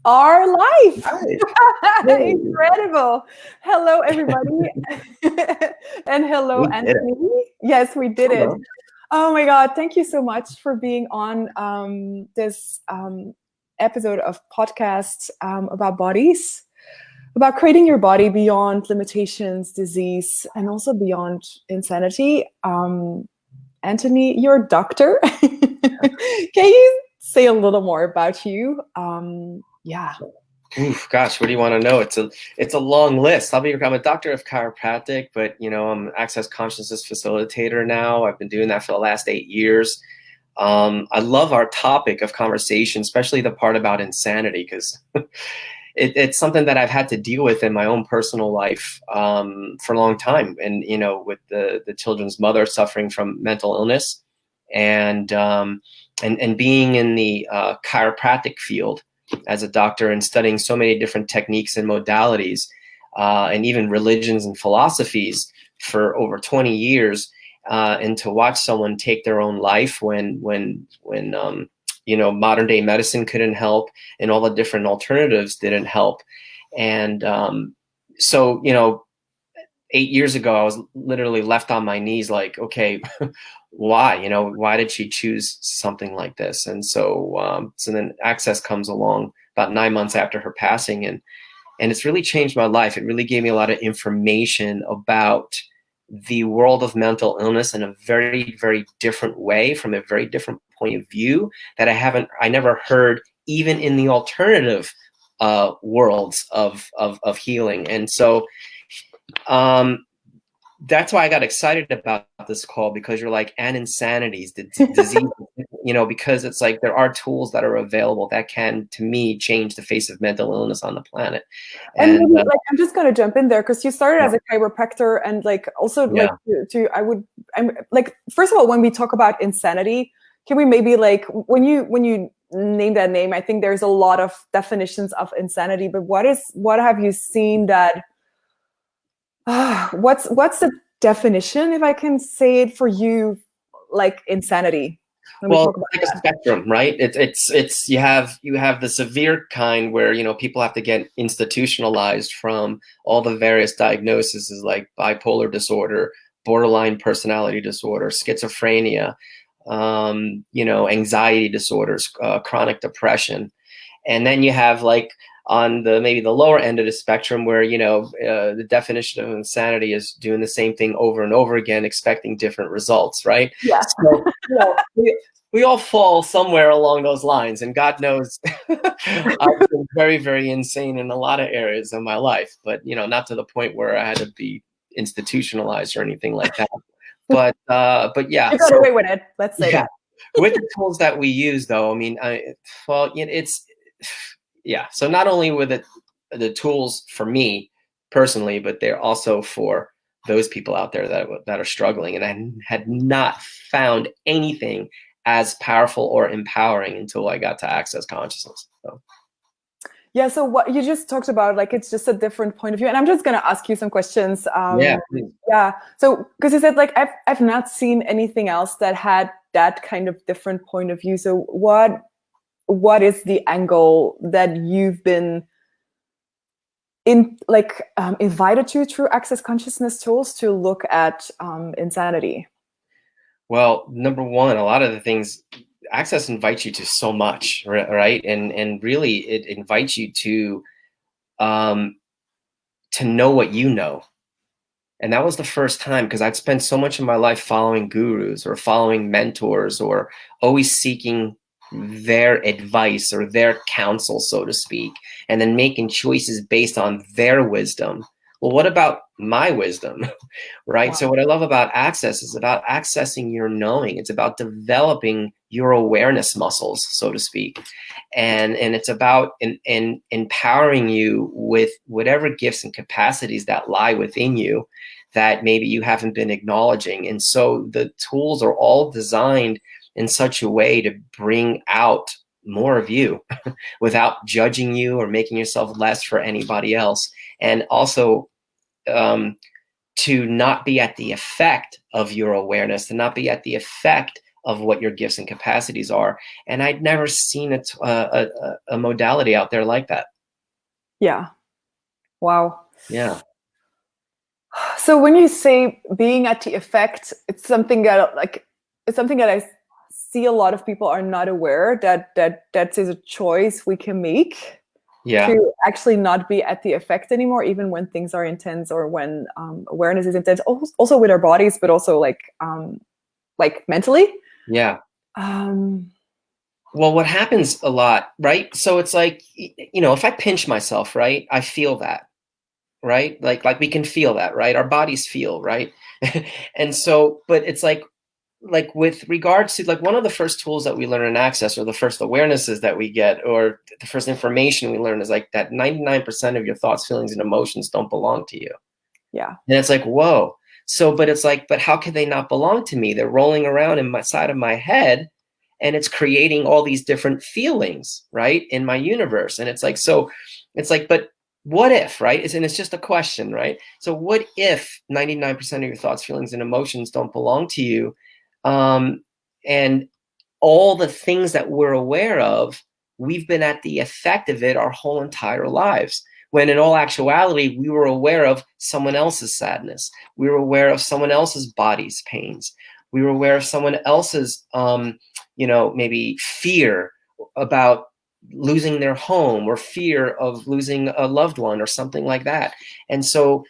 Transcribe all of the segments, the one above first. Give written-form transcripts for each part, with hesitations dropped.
Our life. Nice. Incredible. Hello, everybody. And hello, We did it. Anthony. Yes, we did it. Hello. Oh my God. Thank you so much for being on this episode of podcast about bodies, about creating your body beyond limitations, disease, and also beyond insanity. Anthony, you're a doctor. Can you say a little more about you? Yeah. Oof, gosh, what do you want to know? It's a long list. I'm a doctor of chiropractic, but I'm an access consciousness facilitator now. I've been doing that for the last 8 years. I love our topic of conversation, especially the part about insanity, because it's something that I've had to deal with in my own personal life for a long time. And with the children's mother suffering from mental illness, and being in the chiropractic field as a doctor and studying so many different techniques and modalities, and even religions and philosophies for over 20 years, and to watch someone take their own life when modern day medicine couldn't help and all the different alternatives didn't help. And so 8 years ago, I was literally left on my knees like, okay, why? Why did she choose something like this? And so then Access comes along about 9 months after her passing, and it's really changed my life. It really gave me a lot of information about the world of mental illness in a very, very different way, from a very different point of view that I never heard, even in the alternative worlds of healing. And so that's why I got excited about this call, because you're like, and insanities, the disease, because it's like there are tools that are available that can, to me, change the face of mental illness on the planet. And maybe, I'm just going to jump in there, because you started as a chiropractor, and also I'm like, first of all, when we talk about insanity, can we maybe when you name that name, I think there's a lot of definitions of insanity, but what have you seen that what's the definition, if I can say it for you, like insanity? Well, it's like a spectrum, right? It's you have the severe kind where people have to get institutionalized from all the various diagnoses, like bipolar disorder, borderline personality disorder, schizophrenia, anxiety disorders, chronic depression, and then you have on maybe the lower end of the spectrum where the definition of insanity is doing the same thing over and over again, expecting different results, right? Yeah. So we all fall somewhere along those lines, and God knows I've been very, very insane in a lot of areas of my life, but not to the point where I had to be institutionalized or anything like that. But yeah, you got away with it. Let's say that. With the tools that we use, though, so not only with the tools for me personally, but they're also for those people out there that are struggling. And I had not found anything as powerful or empowering until I got to Access Consciousness. So. Yeah, so what you just talked about, it's just a different point of view. And I'm just going to ask you some questions. Yeah. So, because you said, I've not seen anything else that had that kind of different point of view. So what is the angle that you've been invited to through Access Consciousness tools to look at insanity? Well, number one, a lot of the things Access invites you to so much, right? And really, it invites you to know what you know. And that was the first time, because I'd spent so much of my life following gurus or following mentors, or always seeking their advice or their counsel, so to speak, and then making choices based on their wisdom. Well, what about my wisdom, right? Wow. So what I love about Access is about accessing your knowing. It's about developing your awareness muscles, so to speak. And it's about empowering you with whatever gifts and capacities that lie within you that maybe you haven't been acknowledging. And so the tools are all designed in such a way to bring out more of you without judging you or making yourself less for anybody else. And also to not be at the effect of your awareness, to not be at the effect of what your gifts and capacities are. And I'd never seen a modality out there like that. Yeah. Wow. Yeah. So when you say being at the effect, it's something that I see a lot of people are not aware that is a choice we can make. Yeah. To actually not be at the effect anymore, even when things are intense or when awareness is intense, also with our bodies, but also like mentally. Yeah. Well, what happens a lot, right? So it's like, if I pinch myself, right, I feel that, right? Like we can feel that, right? Our bodies feel, right? And so, but it's like with regards to like one of the first tools that we learn in Access, or the first awarenesses that we get, or the first information we learn, is like that 99% of your thoughts, feelings, and emotions don't belong to you. Yeah. And it's like, whoa. So, but it's like, but how could they not belong to me? They're rolling around in my side of my head, and it's creating all these different feelings, right, in my universe. And it's like, so it's like, but what if, right? And it's just a question, right? So what if 99% of your thoughts, feelings, and emotions don't belong to you? And all the things that we're aware of, we've been at the effect of it our whole entire lives. When in all actuality, we were aware of someone else's sadness. We were aware of someone else's body's pains. We were aware of someone else's, maybe fear about losing their home, or fear of losing a loved one, or something like that. And so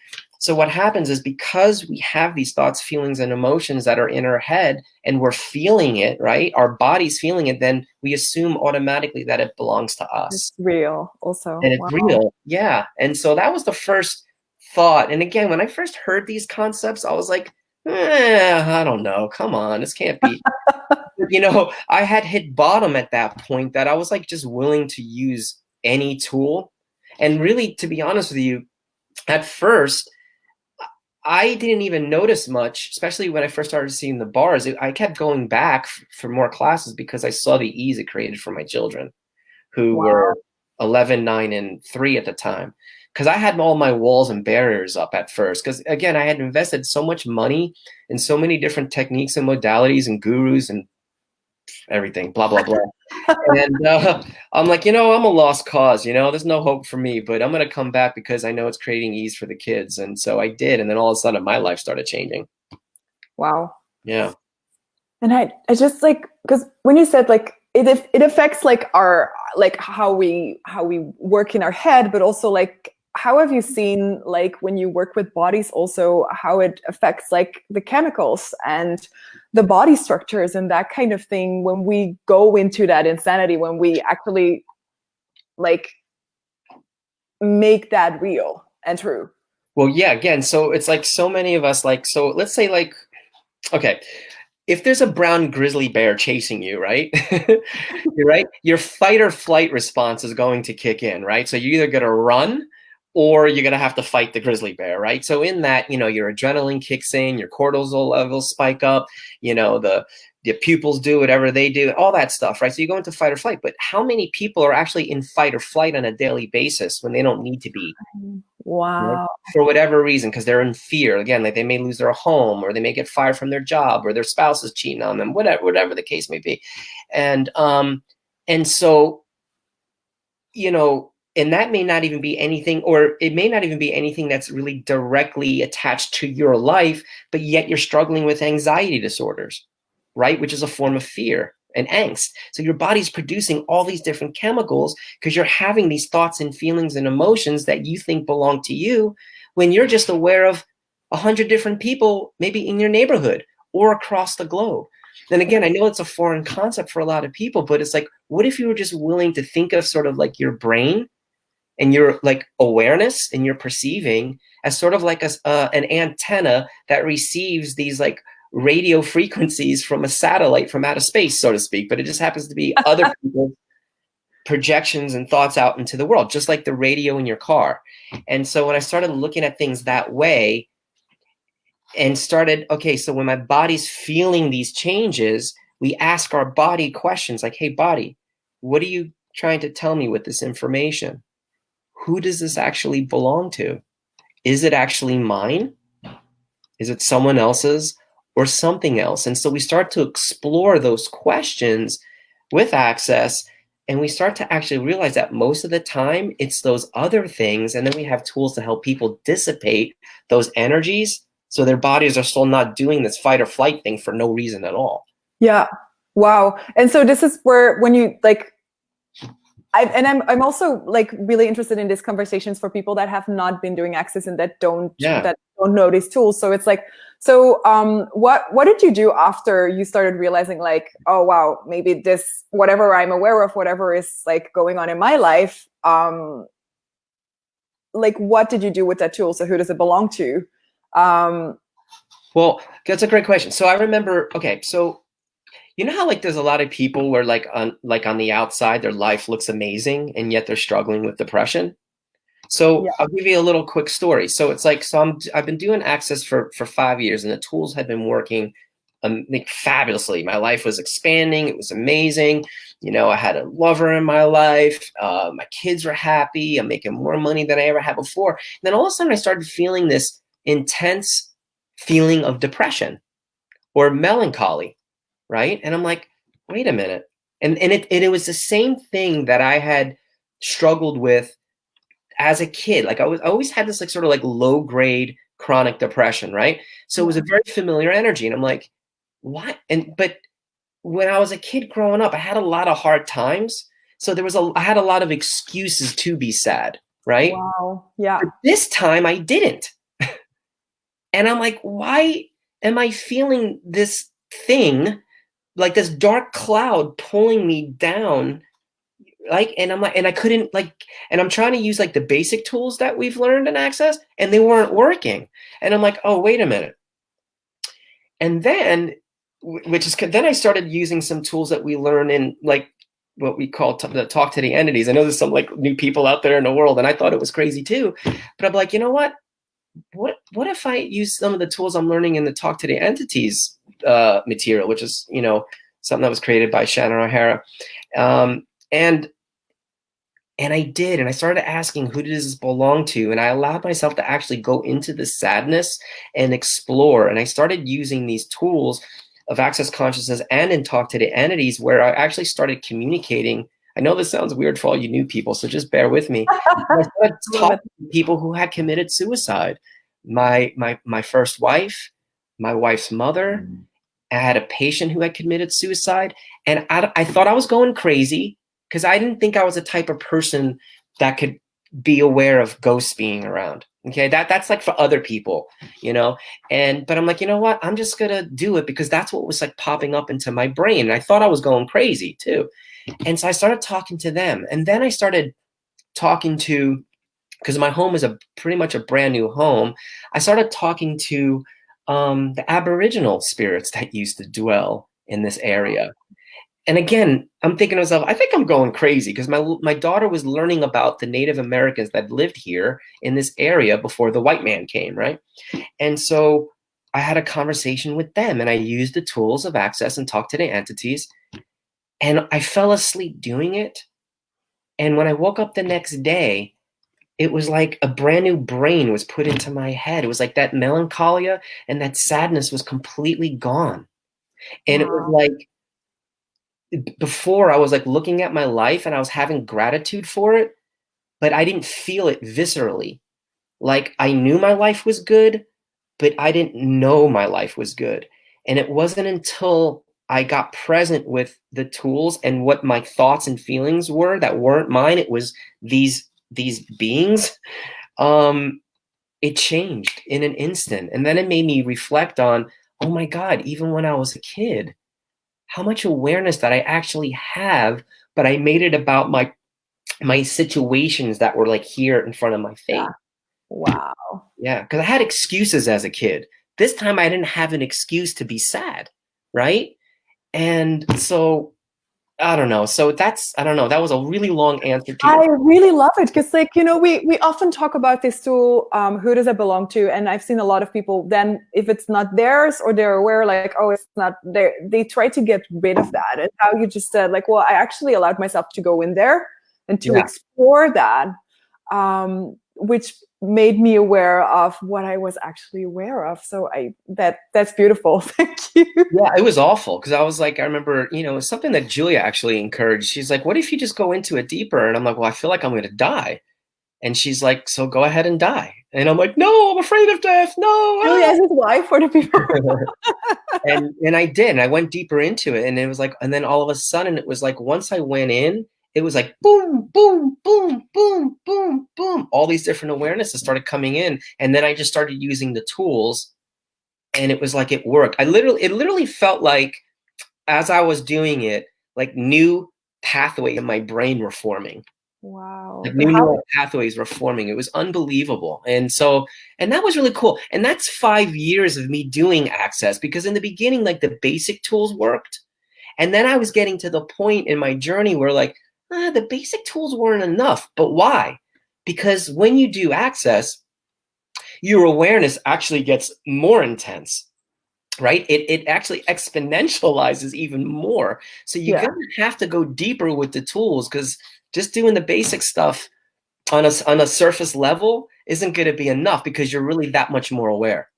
what happens is, because we have these thoughts, feelings, and emotions that are in our head, and we're feeling it, right? Our body's feeling it, then we assume automatically that it belongs to us. It's real also. And it's real. Yeah. And so that was the first thought. And again, when I first heard these concepts, I was like, I don't know. Come on, this can't be. I had hit bottom at that point, that I was like just willing to use any tool. And really, to be honest with you, at first, I didn't even notice much, especially when I first started seeing the bars. I kept going back for more classes because I saw the ease it created for my children, who were 11, 9, and 3 at the time. Because I had all my walls and barriers up at first. Because again, I had invested so much money in so many different techniques and modalities and gurus and everything, blah, blah, blah. And I'm like, I'm a lost cause, there's no hope for me, but I'm going to come back because I know it's creating ease for the kids. And so I did. And then all of a sudden my life started changing. Wow. Yeah. And I just like, because when you said like, it affects like our, like how we work in our head, but also like, how have you seen, like when you work with bodies, also how it affects like the chemicals and the body structures and that kind of thing, when we go into that insanity, when we actually like make that real and true? Well, yeah, again, so it's like so many of us, like, so let's say like, okay, if there's a brown grizzly bear chasing you, right? You're right. Your fight or flight response is going to kick in, right? So you're either going to run, or you're going to have to fight the grizzly bear, right? So in that, your adrenaline kicks in, your cortisol levels spike up, the pupils do whatever they do, all that stuff, right? So you go into fight or flight. But how many people are actually in fight or flight on a daily basis when they don't need to be? Wow. Right? For whatever reason, because they're in fear. Again, like they may lose their home, or they may get fired from their job, or their spouse is cheating on them, whatever the case may be. And so, and that may not even be anything, or it may not even be anything that's really directly attached to your life, but yet you're struggling with anxiety disorders, right? Which is a form of fear and angst. So your body's producing all these different chemicals because you're having these thoughts and feelings and emotions that you think belong to you, when you're just aware of 100 different people, maybe in your neighborhood or across the globe. And again, I know it's a foreign concept for a lot of people, but it's like, what if you were just willing to think of sort of like your brain and your like awareness and your perceiving as sort of like an antenna that receives these like radio frequencies from a satellite from outer space, so to speak, but it just happens to be other people's projections and thoughts out into the world, just like the radio in your car. And so when I started looking at things that way and started, okay, so when my body's feeling these changes, we ask our body questions like, hey, body, what are you trying to tell me with this information? Who does this actually belong to? Is it actually mine? Is it someone else's? or something else? And so we start to explore those questions with Access, and we start to actually realize that most of the time it's those other things. And then we have tools to help people dissipate those energies so their bodies are still not doing this fight or flight thing for no reason at all. Yeah. Wow. And so this is where, when you like, I'm also like really interested in these conversations for people that have not been doing Access and that don't know these tools. So it's like, so what did you do after you started realizing like, oh wow, maybe this, whatever I'm aware of, whatever is like going on in my life, like what did you do with that tool? So who does it belong to? Well, that's a great question. So I remember, okay, so you know how like there's a lot of people where like on the outside their life looks amazing and yet they're struggling with depression. So I'll give you a little quick story. So it's like, I've been doing Access for 5 years, and the tools have been working like fabulously. My life was expanding. It was amazing. You know, I had a lover in my life. My kids were happy. I'm making more money than I ever had before. And then all of a sudden I started feeling this intense feeling of depression or melancholy. Right. And I'm like, wait a minute. And it was the same thing that I had struggled with as a kid. Like I always had this like sort of like low grade chronic depression. Right. So it was a very familiar energy. And I'm like, what? But when I was a kid growing up, I had a lot of hard times. So I had a lot of excuses to be sad. Right. Wow. Yeah. But this time I didn't. And I'm like, why am I feeling this thing? Like this dark cloud pulling me down, like, and I'm like, and I couldn't like, and I'm trying to use like the basic tools that we've learned in Access, and they weren't working. And I'm like, oh, wait a minute. And then, then I started using some tools that we learn in like what we call the talk to the entities. I know there's some like new people out there in the world, and I thought it was crazy too. But I'm like, you know what? What if I use some of the tools I'm learning in the talk to the entities material, which is, you know, something that was created by Shannon O'Hara. And I did, and I started asking, who does this belong to? And I allowed myself to actually go into the sadness and explore. And I started using these tools of Access Consciousness and in talk to the entities, where I actually started communicating. I know this sounds weird for all you new people, so just bear with me. I started talking to people who had committed suicide. My first wife, my wife's mother. I had a patient who had committed suicide, and I thought I was going crazy because I didn't think I was the type of person that could be aware of ghosts being around. Okay, that's like for other people, you know. But I'm like, you know what? I'm just gonna do it because that's what was like popping up into my brain. And I thought I was going crazy too. And so I started talking to them, and then I started talking to, because my home is pretty much a brand new home. I started talking to the Aboriginal spirits that used to dwell in this area. And again, I'm thinking to myself, I think I'm going crazy because my daughter was learning about the Native Americans that lived here in this area before the white man came, right? And so I had a conversation with them, and I used the tools of Access and talk to the entities, and I fell asleep doing it. And when I woke up the next day, it was like a brand new brain was put into my head. It was like that melancholia and that sadness was completely gone. And it was like, before I was like looking at my life and I was having gratitude for it, but I didn't feel it viscerally. Like I knew my life was good, but I didn't know my life was good. And it wasn't until I got present with the tools and what my thoughts and feelings were that weren't mine. It was these beings. It changed in an instant. And then it made me reflect on, oh my God, even when I was a kid, how much awareness that I actually have, but I made it about my situations that were like here in front of my face. Yeah. Wow. Yeah, because I had excuses as a kid. This time I didn't have an excuse to be sad, right? And so I don't know. So I don't know. That was a really long answer to I really love it because, like, you know, we often talk about this tool, who does it belong to? And I've seen a lot of people then, if it's not theirs or they're aware, like, oh, it's not there, they try to get rid of that. And how you just said, like, well, I actually allowed myself to go in there and to explore that. which made me aware of what I was actually aware of. So that's beautiful. Thank you. Yeah, it was awful because I was like, I remember, you know, something that Julia actually encouraged. She's like, what if you just go into it deeper? And I'm like, well, I feel like I'm going to die. And she's like, so go ahead and die. And I'm like, no, I'm afraid of death. No. Julia is his wife, for the people. And I did. And I went deeper into it. And it was like, and then all of a sudden it was like, once I went in, it was like boom, boom, boom, boom, boom, boom. All these different awarenesses started coming in. And then I just started using the tools. And it was like it worked. It literally felt like as I was doing it, like new pathways in my brain were forming. Wow. Like new neural pathways were forming. It was unbelievable. And that was really cool. And that's 5 years of me doing Access, because in the beginning, like the basic tools worked. And then I was getting to the point in my journey where like, the basic tools weren't enough. But why? Because when you do Access, your awareness actually gets more intense, right? It actually exponentializes even more. So you're going to have to go deeper with the tools, because just doing the basic stuff on a surface level isn't going to be enough, because you're really that much more aware.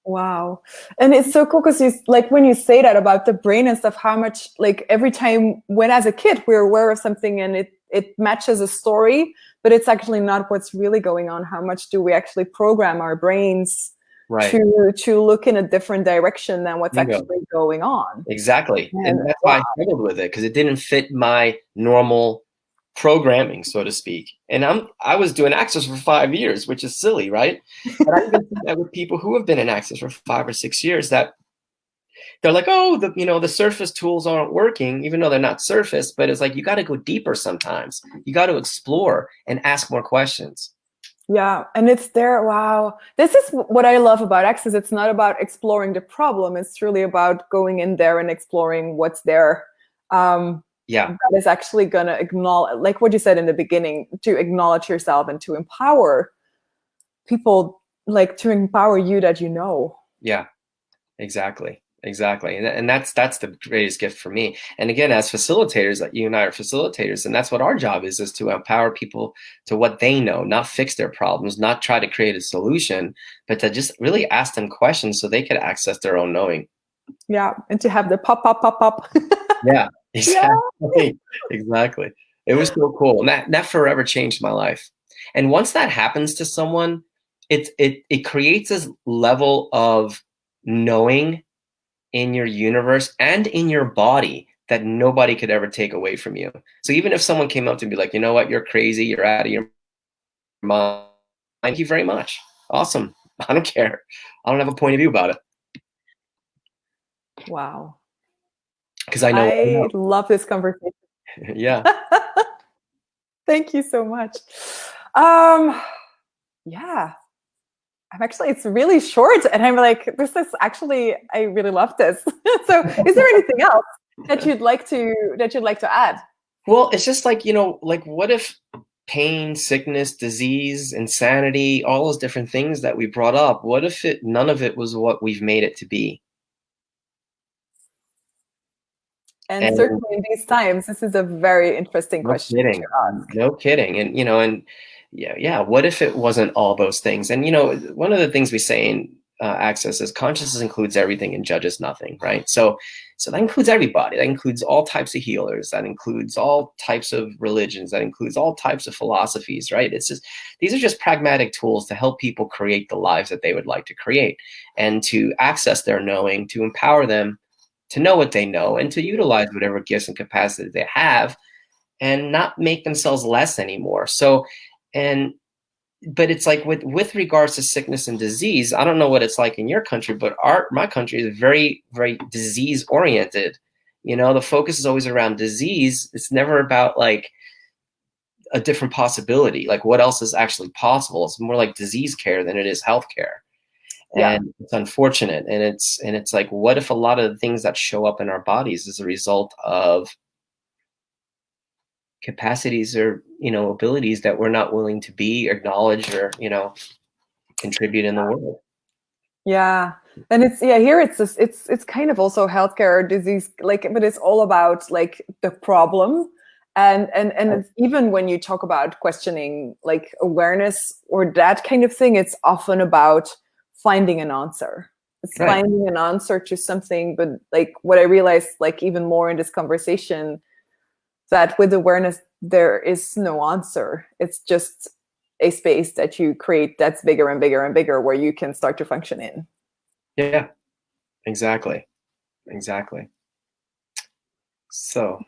Wow. And it's so cool because like when you say that about the brain and stuff, how much like every time when as a kid we're aware of something and it matches a story, but it's actually not what's really going on. How much do we actually program our brains to look in a different direction than what's actually going on? Exactly. And that's why I struggled with it, because it didn't fit my normal programming, so to speak. And I was doing Access for 5 years, which is silly, right? But I even see that with people who have been in Access for 5 or 6 years, that they're like, oh, the surface tools aren't working, even though they're not surface. But it's like, you got to go deeper sometimes. You got to explore and ask more questions. Yeah, and it's there. Wow. This is what I love about Access. It's not about exploring the problem. It's truly about going in there and exploring what's there. That is actually going to acknowledge, like what you said in the beginning, to acknowledge yourself and to empower people, like to empower you that you know. Yeah, exactly. And that's the greatest gift for me. And again, as facilitators, like you and I are facilitators, and that's what our job is to empower people to what they know, not fix their problems, not try to create a solution, but to just really ask them questions so they could access their own knowing. Yeah, and to have the pop. Yeah, exactly. Exactly. It was so cool. And that forever changed my life. And once that happens to someone, it creates this level of knowing in your universe and in your body that nobody could ever take away from you. So even if someone came up to me like, you know what, you're crazy, you're out of your mind, thank you very much. Awesome. I don't care. I don't have a point of view about it. Wow. Because I love this conversation. Yeah. Thank you so much. Yeah. It's really short, and I'm like, this is actually, I really love this. So is there anything else that you'd like to add? Well, it's just like, like what if pain, sickness, disease, insanity, all those different things that we brought up, what if none of it was what we've made it to be? And certainly in these times, this is a very interesting question to ask. No kidding. And yeah, what if it wasn't all those things? And one of the things we say in Access is consciousness includes everything and judges nothing, right? So that includes everybody. That includes all types of healers. That includes all types of religions. That includes all types of philosophies, right? It's just, these are just pragmatic tools to help people create the lives that they would like to create, and to access their knowing, to empower them to know what they know, and to utilize whatever gifts and capacities they have, and not make themselves less anymore. But it's like with regards to sickness and disease, I don't know what it's like in your country, but my country is very, very disease oriented. The focus is always around disease. It's never about like a different possibility, like what else is actually possible. It's more like disease care than it is health care. And it's unfortunate. And it's like, what if a lot of the things that show up in our bodies is a result of capacities or, abilities that we're not willing to be, acknowledge, or, contribute in the world. Yeah. And here it's kind of also healthcare disease, like, but it's all about like the problem And it's, even when you talk about questioning like awareness or that kind of thing, it's often about finding an answer. It's finding an answer to something. But like what I realized, like even more in this conversation, that with awareness there is no answer. It's just a space that you create that's bigger and bigger and bigger, where you can start to function in. Yeah, exactly. So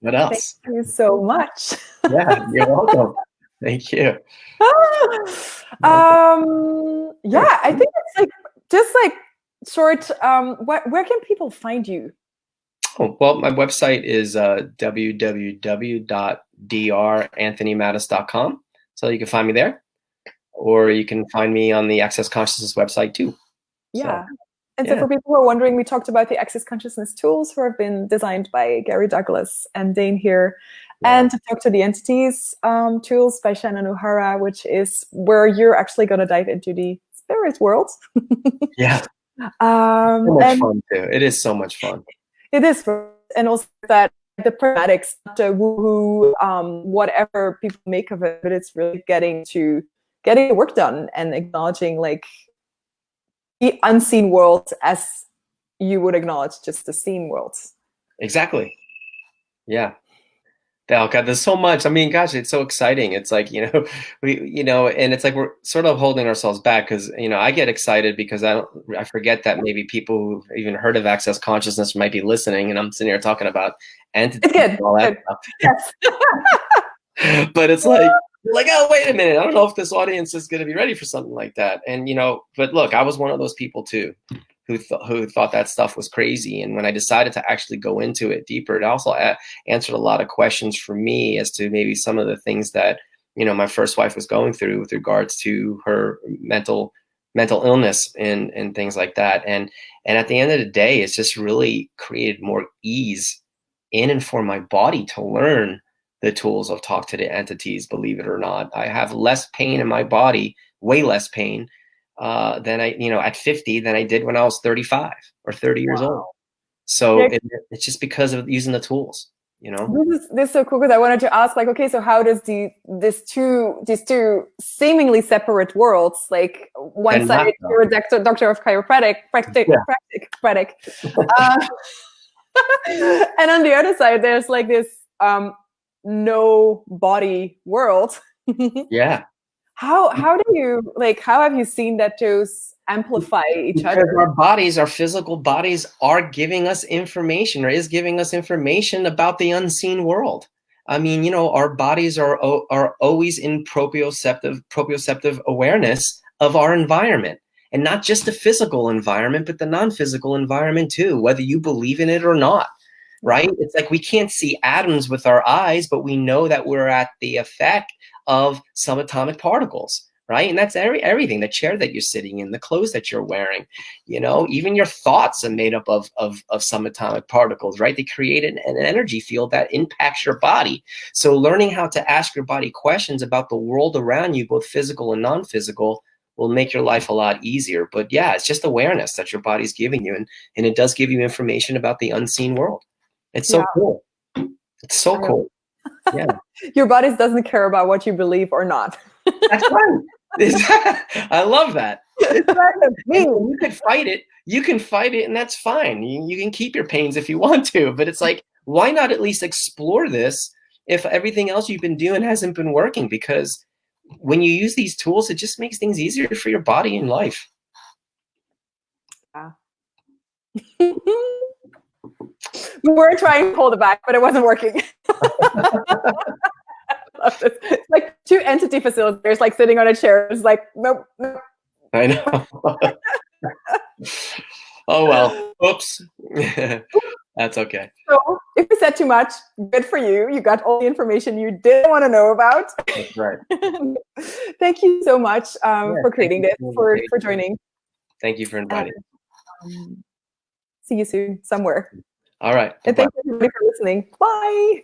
what else? Thank you so much. Yeah, you're welcome. Thank you. Yeah, I think it's like just like short. Where can people find you? Oh, well, my website is www.dr.ANTHONYMATTIS.com. So you can find me there, or you can find me on the Access Consciousness website too. Yeah. So for people who are wondering, we talked about the Access Consciousness tools who have been designed by Gary Douglas and Dane here. Yeah. And to talk to the entities tools by Shannon O'Hara, which is where you're actually going to dive into the spirit world. Yeah. So much fun too. It is so much fun. It is. And also that the pragmatics, the woo-hoo, whatever people make of it, but it's really getting the work done and acknowledging like the unseen world as you would acknowledge just the seen world. Exactly. Yeah. Oh God, there's so much. I mean, gosh, it's so exciting. It's like, and it's like we're sort of holding ourselves back because, I get excited because I forget that maybe people who've even heard of Access Consciousness might be listening, and I'm sitting here talking about entities and all that stuff. Yes. But it's like, oh, wait a minute. I don't know if this audience is going to be ready for something like that. And, but look, I was one of those people too, who thought that stuff was crazy. And when I decided to actually go into it deeper, it also answered a lot of questions for me as to maybe some of the things that, my first wife was going through with regards to her mental illness and things like that. And at the end of the day, it's just really created more ease in and for my body to learn the tools of talk to the entities. Believe it or not, I have less pain in my body, way less pain than I, at 50 than I did when I was 35 or 30 years old. So it's just because of using the tools, This is so cool because I wanted to ask, like, okay, so how does these two seemingly separate worlds, like one side you're a doctor of chiropractic, and on the other side there's like this no body world. Yeah. How do you how have you seen that those amplify each other? Because our physical bodies are giving us information, or is giving us information about the unseen world. I mean, our bodies are always in proprioceptive awareness of our environment, and not just the physical environment, but the non-physical environment too, whether you believe in it or not. Right? It's like we can't see atoms with our eyes, but we know that we're at the effect of subatomic particles, right? And that's everything, the chair that you're sitting in, the clothes that you're wearing, even your thoughts are made up of subatomic particles, right? They create an energy field that impacts your body. So learning how to ask your body questions about the world around you, both physical and non-physical, will make your life a lot easier. But yeah, it's just awareness that your body's giving you. And it does give you information about the unseen world. It's so cool. It's so cool. Yeah. Your body doesn't care about what you believe or not. That's right. I love that. You can fight it. You can fight it, and that's fine. You can keep your pains if you want to, but it's like, why not at least explore this if everything else you've been doing hasn't been working? Because when you use these tools, it just makes things easier for your body and life. Yeah. We were trying to hold it back, but it wasn't working. It's like two entity facilitators, like sitting on a chair. It's like, nope. I know. Oh, well. Oops. That's okay. So if you said too much, good for you. You got all the information you didn't want to know about. That's right. Thank you so much for creating this, for joining. Thank you for inviting. See you soon somewhere. All right. And thank you everybody for listening. Bye.